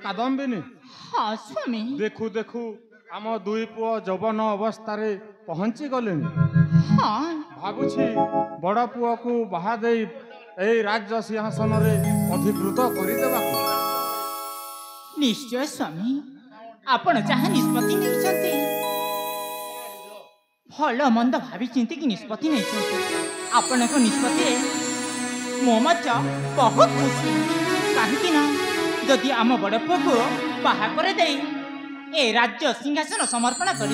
कादम्बिनी हाँ स्वामी देखु देखु आम दुई पुओ जवन अवस्था पहुंची गले हाँ भावुछि बड़ पुओ को बाहा दे एई राज्य सिंहासन रे अधिकृत करिदेबा निश्चय स्वामी आपण जहाँ निष्पत्ति नहीं भल मंद भावी चिंती की निष्पत्ति नहीं आपण को निष्पत्ति मो मत बहुत खुशी कहीं जदि आम बड़ पुओ को बाहा कर दे ए राज्य सिंहासन समर्पण कर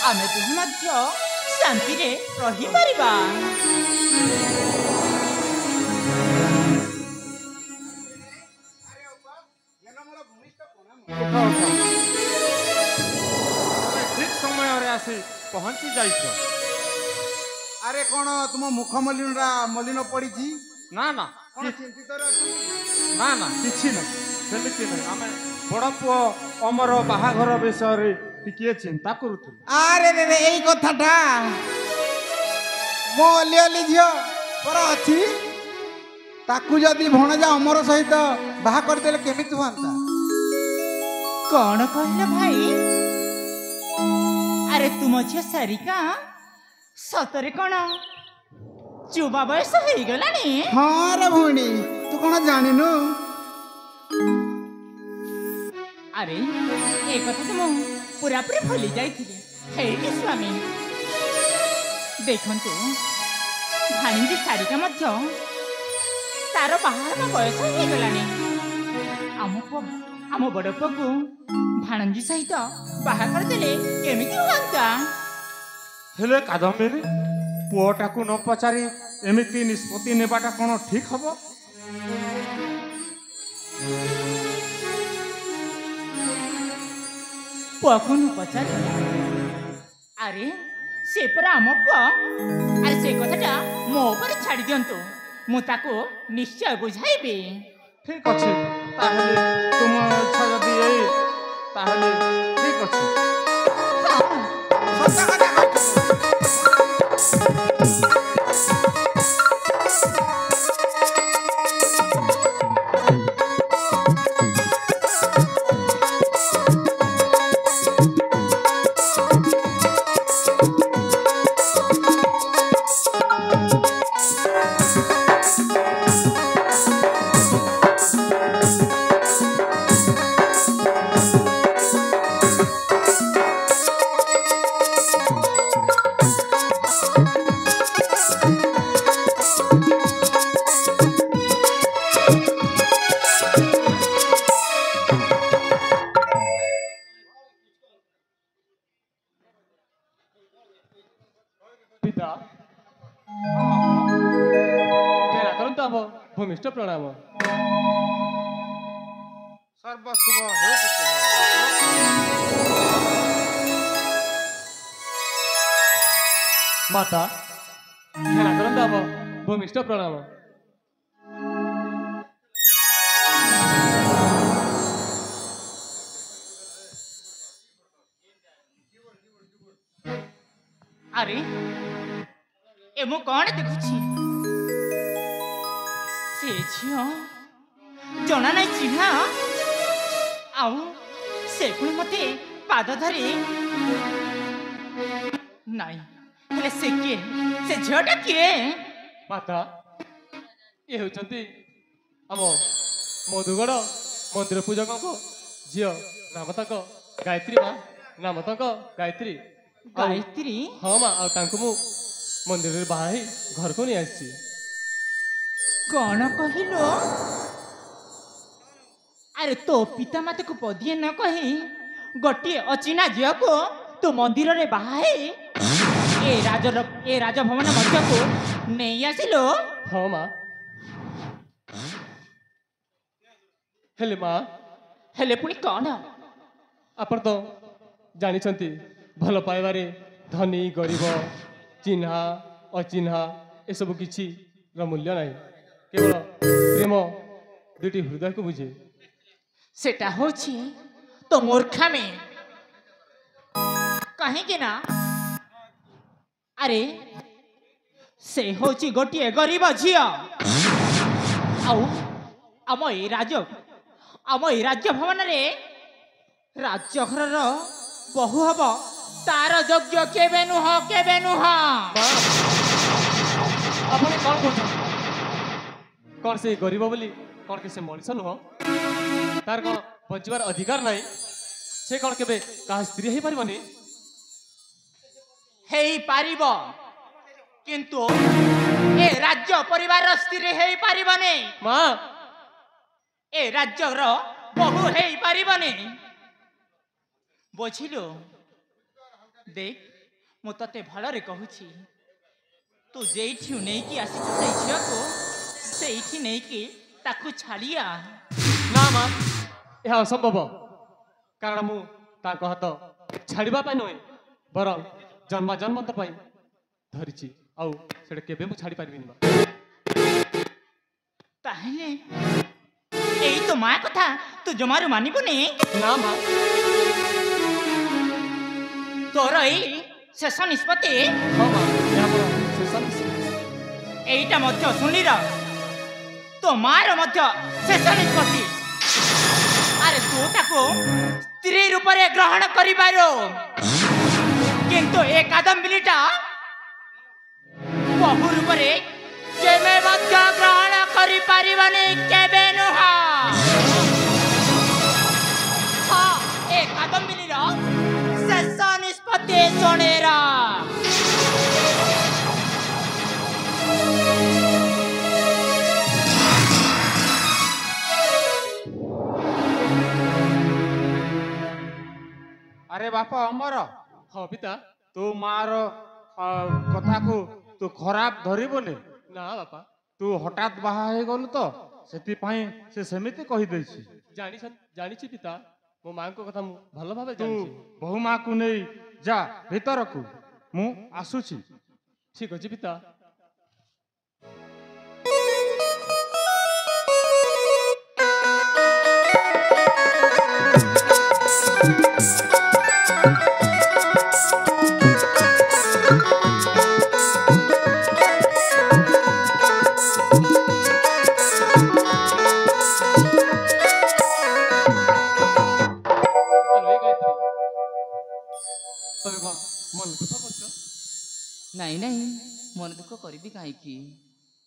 आमे दुह शांति रे रही परिबा। ठीक समय रे आसी पहुंची जाइछ। अरे कौन तुम मुख मलिन पड़ी ना ना कौन चिंतित ना ना किछि ना सेमिति नहीं आमे बड़ पुओ अमर बाहाघर विषय रे टिके चिंता करूथु। अरे रे यही कथाटा मो अली झील पर अच्छी ताकू जदि भणजा अमर सहित बाहा करदेले केमिति हुआंता। कौन कहले भाई अरे तुम झे सारिका सतरे कौन चुबा बयस हो गलानी। हाँ रे भौणी तू कौन जानिनु। अरे एक कथा तो मु पूरा पूरी भूली जाइथिले हेई स्वामी देखंतु भाणीजी सारिका मध्य तार बाहर बयस हो गलानी। आम बड़ पुओ को भाणंजी सहित बाहा करदेले केमिति हुआंता। हेले कादम्बिनी पुओटा को न पचारि एमिति निष्पत्ति नेबाटा कोन ठीक हबो। पुओ को न पचारि अरे से परा आम पुओ अरे से कथाटा मो ऊपर छाड़ी दियंतु मु ताको निश्चय बुझाइबी। ठीक अछि ताहले तुम इच्छा जदि एई ताहले ठीक अछि। भूमिष्ठ प्रणाम सर्वशुभ माता खेला करंतु आब भूमिष्ठ प्रणाम। अरे ए मु कौन देखुछि से झियो जना नहीं चिन्हा आउ से पुणी मते पाद धरी नहीं हेले से किए से झियोटा किए। माता ये होचंती आम मधुगढ़ मंदिर पूजक झियो नाम तक गायत्री माँ नाम तक गायत्री गायत्री। हाँ माँ आउ मंदिर बाहा घर को नहीं आसी। कौन कहिलो अरे तो पिता माता को पदिए न कही गोटे अचिना झील को तू मंदिर रे बाहे ए राजभवन मध्य को नहीं आसिलो। हाँ माँ हेले माँ हेले पुणी कौन आपण तो जानी भल पाइबारे धनी गरीब चिन्हा अचिन्हा ए सब किछि मूल्य नहीं केवल प्रेम दुटी हृदय को बुझे। सेटा होछि तो मूर्खामी कहीं ना अरे से होछि गोटे गरीब झियो आउ आम ए आम ए राज्य भवन रे राजघर बहु हब तार योग्य केबे नुह ଆପଣ କ'ଣ କହୁଛନ୍ତି କ'ଣ ସେ ଗରିବ ବୋଲି କ'ଣ କି ସେ ମଣିଷ ନୁହଁ ତାର କ'ଣ ବଞ୍ଚିବାର ଅଧିକାର ନାହିଁ ସେ କ'ଣ କେବେ କାହା ସ୍ତ୍ରୀ ହେଇପାରିବନି ହେଇପାରିବ କିନ୍ତୁ ଏ ରାଜ୍ୟ ପରିବାର ସ୍ତ୍ରୀ ହେଇପାରିବନି ମା ଏ ରାଜ୍ୟର ବହୁ ହେଇପାରିବନି ବୁଝିଲୁ देख ମୁଁ ତତେ ଭଲରେ କହୁଛି ତୁ ଯେଇଠି ନେଇକି ଆସିଛୁ ସେଇ ଝିଅକୁ ସେଇଠି ନେଇକି ତାକୁ ଛାଡ଼ିଆ ନା ମା ଏହା ଅସମ୍ଭବ କାରଣ ମୁଁ ତାଙ୍କ ହାତ ଛାଡ଼ିବା ପାଇଁ ନୁହେଁ ବରଂ ଜନ୍ମାଜନ୍ମନ୍ତ ପାଇଁ ଧରିଛି ଆଉ ସେଟା କେବେ ମୁଁ ଛାଡ଼ି ପାରିବିନି ମା ତାହେଲେ ଏଇ ତ ମା କଥା ତୁ ଜମାରୁ ମାନିବୁନି ନା ମା ତୋର ଏଇ ଶେଷ ନିଷ୍ପତ୍ତି ହଁ ମା ଏହା ମୋର ଶେଷ ନିଷ୍ପତ୍ତି এইটা মধ্য শুনির তো মার মধ্য শেষ নিষ্পত্তি আরে তু তাকে স্ত্রী রূপে গ্রহণ করিবার কিন্তু এ কাদম্বিনীটা বহু রূপে কেবে মধ্য গ্রহণ করিপারিবনি কেবে নুহ হ্যাঁ এ কাদম্বিনীর শেষ নিষ্পত্তি শুনেরা अरे बापा अमर ହଁ ପିତା तू मार कथा को तू खराब धरबुनि ନା ବାପା तू हठात बाहा हो गलु तो से सेमिति कहि दैछि ଜାଣିଛି ପିତା ମୋ ମାଙ୍କ କଥା ମୁଁ ଭଲ ଭାବେ तू ଜାଣିଛି बहु माँ को नहीं जा भीतर को मु आसुछि ଠିକ ଅଛି ପିତା ନାଇଁ ନାଇଁ ମନ ଦୁଃଖ କରିବି କାହିଁକି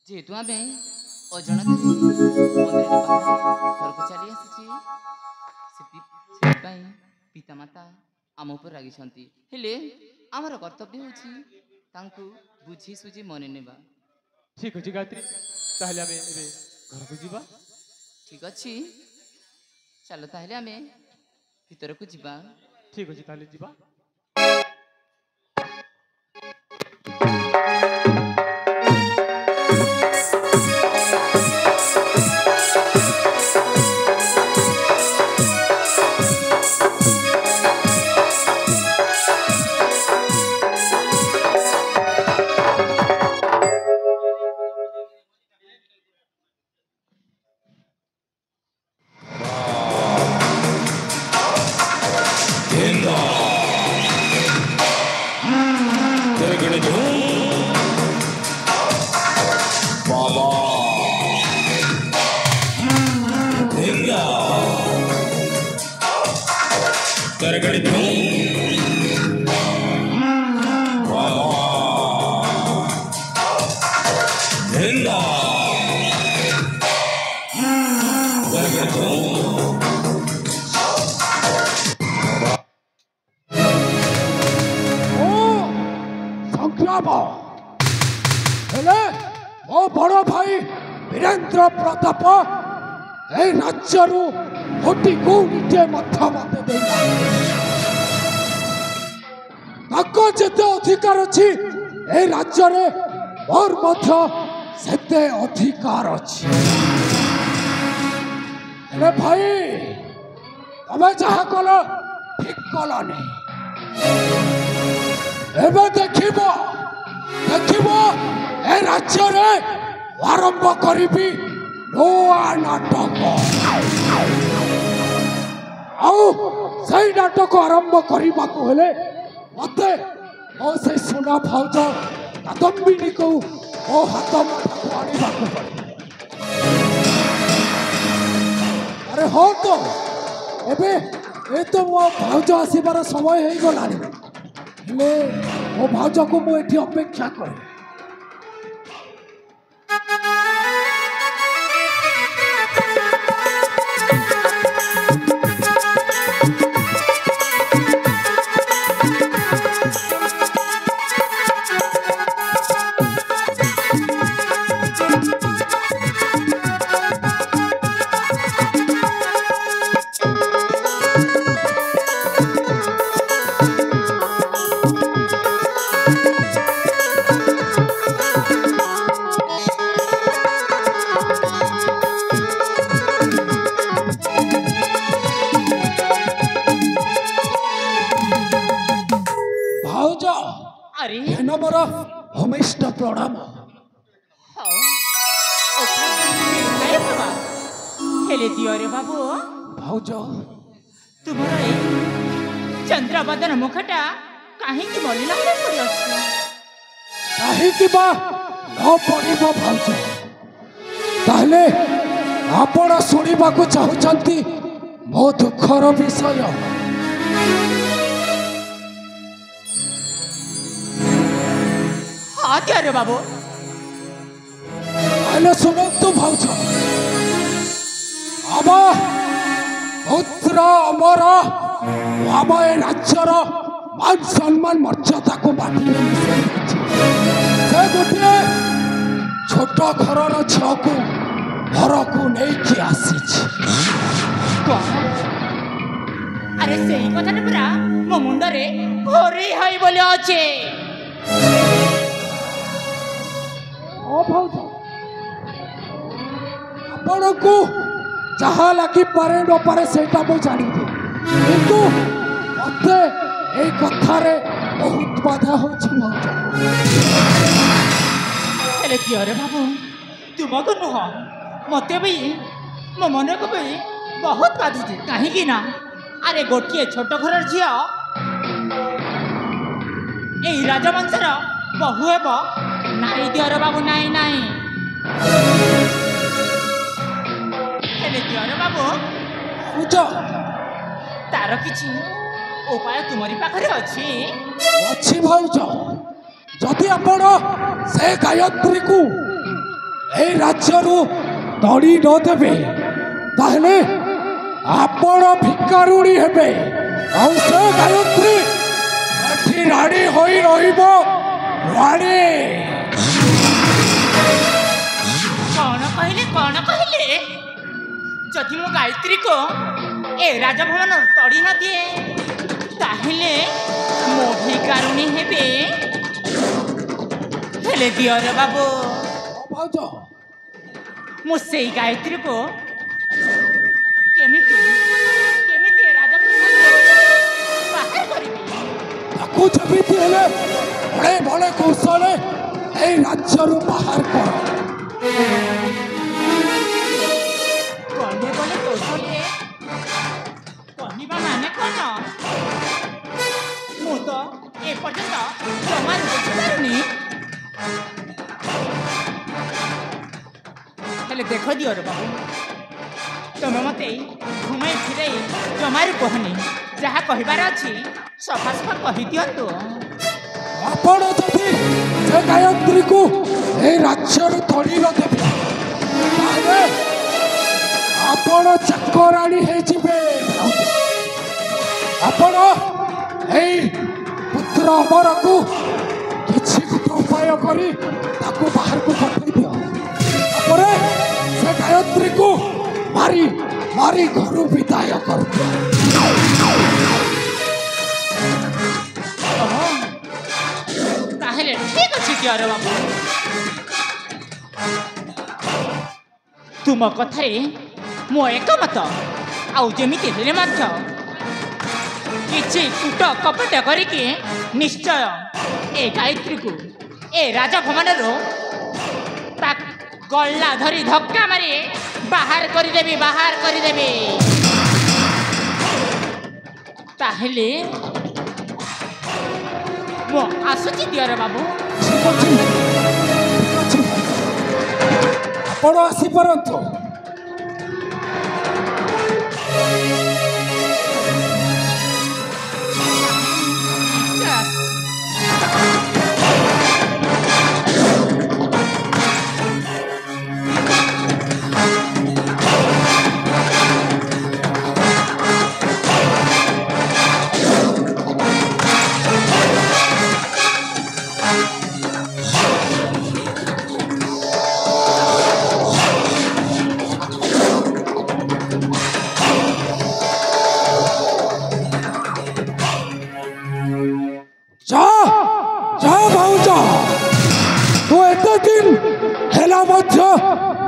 ଯେହେତୁ ଆମେ ଅଜାଣତରେ ମନ୍ଦିରରେ ବାହାରି ଘରକୁ ଚାଲି ଆସିଛି ସେଥିପାଇଁ ପିତାମାତା ଆମ ଉପରେ ରାଗିଛନ୍ତି ହେଲେ ଆମର କର୍ତ୍ତବ୍ୟ ହେଉଛି ତାଙ୍କୁ ବୁଝି ସୁଝି ମନେ ନେବା ଠିକ ଅଛି ଗାୟତ୍ରୀ ତାହେଲେ ଆମେ ଏବେ ଘରକୁ ଯିବା ଠିକ ଅଛି ଚାଲ ତାହେଲେ ଆମେ ଭିତରକୁ ଯିବା ଠିକ ଅଛି ତାହେଲେ ଯିବା हेले मो बड़ भाई वीरेंद्र प्रताप ए राज्य गोटी को निजे मथा मत देना ताको जेते अधिकार अछि ए राज्य रे मोर मध्य सेते अधिकार अछि हेले भाई तमे जहा कलो ठीक कलो नहीं एबे देखिबो ए राज्य रे आरंभ करिबी नोआ नाटक आउ सही नाटक आरंभ करबा को हेले मते ओ से सुना भाउज कादम्बिनी को ओ हाथ माथा को आनिबा को पड़े अरे ହଁ ତ ଏବେ ଏ ତ ମୋ ଭାଉଜ ଆସିବାର ସମୟ ହେଇଗଲାଣି ହେଲେ ମୋ ଭାଉଜକୁ ମୁଁ ଏଠି ଅପେକ୍ଷା କରେ। अरे ମୋର ଭୂମିଷ୍ଠ ପ୍ରଣାମ। ହେଲେ ଦିଅରେ ବାବୁ ଭାଉଜ ତୁମର ଏଇ ଚନ୍ଦ୍ରବଦନ ମୁଖଟା କାହିଁକି ମଳିଲା ଭଳି ପଡ଼ିଅଛି? କାହିଁକି ବା ନ ପଡ଼ିବ ଭାଉଜ? ତାହେଲେ ଆପଣ ଶୁଣିବାକୁ ଚାହୁଁଛନ୍ତି ମୋ ଦୁଃଖର ବିଷୟ? ହଁ ଦିଅରେ ବାବୁ। ତାହେଲେ ଶୁଣନ୍ତୁ ଭାଉଜ, ଆମ ପୁତ୍ର ଅମର ଆମ ଏ ରାଜ୍ୟର ମାନ ସମ୍ମାନ ମର୍ଯ୍ୟାଦାକୁ ମାଟିରେ ମିଶାଇ ଦେଇଛି। ସେ ଗୋଟିଏ ଛୋଟ ଘରର ଝିଅକୁ ଘରକୁ ନେଇକି ଆସିଛି। ଆରେ ସେଇ କଥାଟା ପୁରା ମୋ ମୁଣ୍ଡରେ ଘୋରେଇ ହୋଇ ବୋଲି ଅଛି। ଭାଉଜ ଆପଣଙ୍କୁ ଯାହା ଲାଗିପାରେ ନପାରେ ସେଇଟା ମୁଁ ଜାଣିବି, କିନ୍ତୁ ମତେ ଏଇ କଥାରେ ବହୁତ ବାଧା ହଉଛି ଭାଉଜ। ହେଲେ କିଅରେ ବାବୁ, ତୁମକୁ ନୁହଁ ମତେ ବି ମୋ ମନକୁ ବି ବହୁତ ବାଧୁଛି। କାହିଁକି ନା ଆରେ ଗୋଟିଏ ଛୋଟ ଘରର ଝିଅ ଏଇ ରାଜବଂଶର ବହୁ ହେବ। ନାଇଁ ଦିଅର ବାବୁ, ନାଇଁ ନାଇଁ। ହେଲେ ଦିଅର ବାବୁ ଭାଉଜ ତାର କିଛି ଉପାୟ ତୁମରି ପାଖରେ ଅଛି? ଅଛି ଭାଉଜ। ଯଦି ଆପଣ ସେ ଗାୟତ୍ରୀକୁ ଏଇ ରାଜ୍ୟରୁ ତଡ଼ି ନ ଦେବେ ତାହେଲେ ଆପଣ ଭିକାରୁଣୀ ହେବେ, ଆଉ ସେ ଗାୟତ୍ରୀ ଏଠି ରାଣୀ ହୋଇ ରହିବ। ରାଣୀ କଣ କହିଲେ? ଯଦି ମୁଁ ଗାୟତ୍ରୀକୁ ଏ ରାଜଭବନ ତଡ଼ି ନ ଦିଏ ତାହେଲେ ମୋ ଭିକାରୁଣୀ ହେବେ। ହେଲେ ଦିଅର ବାବୁ, ଭାଉଜ ମୁଁ ସେଇ ଗାୟତ୍ରୀକୁ କେମିତି କେମିତି ବାହାର କରିବି? ତାକୁ ଯେମିତି ହେଲେ ବଳେ ବଳେ କୌଶଳେ ଏଇ ରାଜ୍ୟରୁ ବାହାର କର। କହିଲେ ବଳେ କୌଶଳେ କହିବା ମାନେ କଣ? ମୁଁ ତ ଏପର୍ଯ୍ୟନ୍ତ ଜମାରୁ ବୁଝିପାରୁନି। ହେଲେ ଦେଖ ଦିଅର ବାବୁ, ତମେ ମତେ ଘୁମାଇ ଫିରାଇ ଜମାରୁ କହନି। ଯାହା କହିବାର ଅଛି ସଫା କହିଦିଅନ୍ତୁ। ଆପଣ ଯଦି ସେ ଗାୟତ୍ରୀକୁ ଏଇ ରାଜ୍ୟରୁ ତଡ଼ି ନ ଦେବେ ତାହେଲେ ଆପଣ ଚାକରାଣୀ ହେଇଯିବେ। ଆପଣ ଏଇ ପୁତ୍ର ଅମରକୁ କିଛି ଗୋଟେ ଉପାୟ କରି ତାକୁ ବାହାରକୁ ପଠାଇ ଦିଅ। ତାପରେ ସେ ଗାୟତ୍ରୀକୁ ମାରି ମାରି ଘରୁ ବିଦାୟ କରିଦିଅ। ତାହେଲେ ଠିକ ଅଛି ଦିଅର ବାବୁ, ତୁମ କଥାରେ ମୁଁ ଏକମତ। ଆଉ ଯେମିତି ହେଲେ ମଧ୍ୟ କିଛି କୁଟ କପଟ କରିକି ନିଶ୍ଚୟ ଏ ଗାୟତ୍ରୀକୁ ଏ ରାଜଭବନରୁ ତା ଗଳା ଧରି ଧକ୍କା ମାରି ବାହାର କରିଦେବି। ତାହେଲେ ମୁଁ ଆସୁଛି ଦିଅର ବାବୁ। ଆପଣ ଆସିପାରନ୍ତୁ।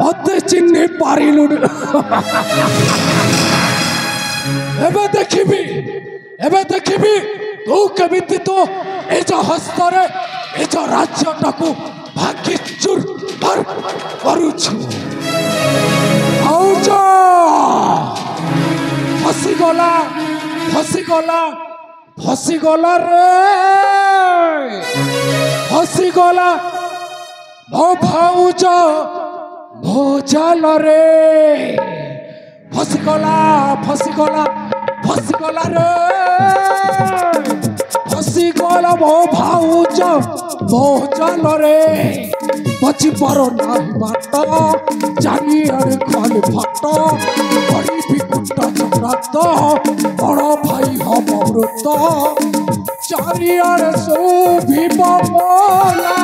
मते चिन्ह पारिलु एबे देखिबी तू केमिति तो एज हस्तरे एज राज्यटाकू भागी चूर भर करुछु आउच फसिगला रे फसिगला मो भाउज भोजाल रे फसिगला रे फसिगला मो भाउज भोजाल रे बची पारो नाही बाट चारिआडे खाली फाट बड़ी बिकुटा चक्रात बड़ भाई हम मृत चारिआडे शोभिब मोला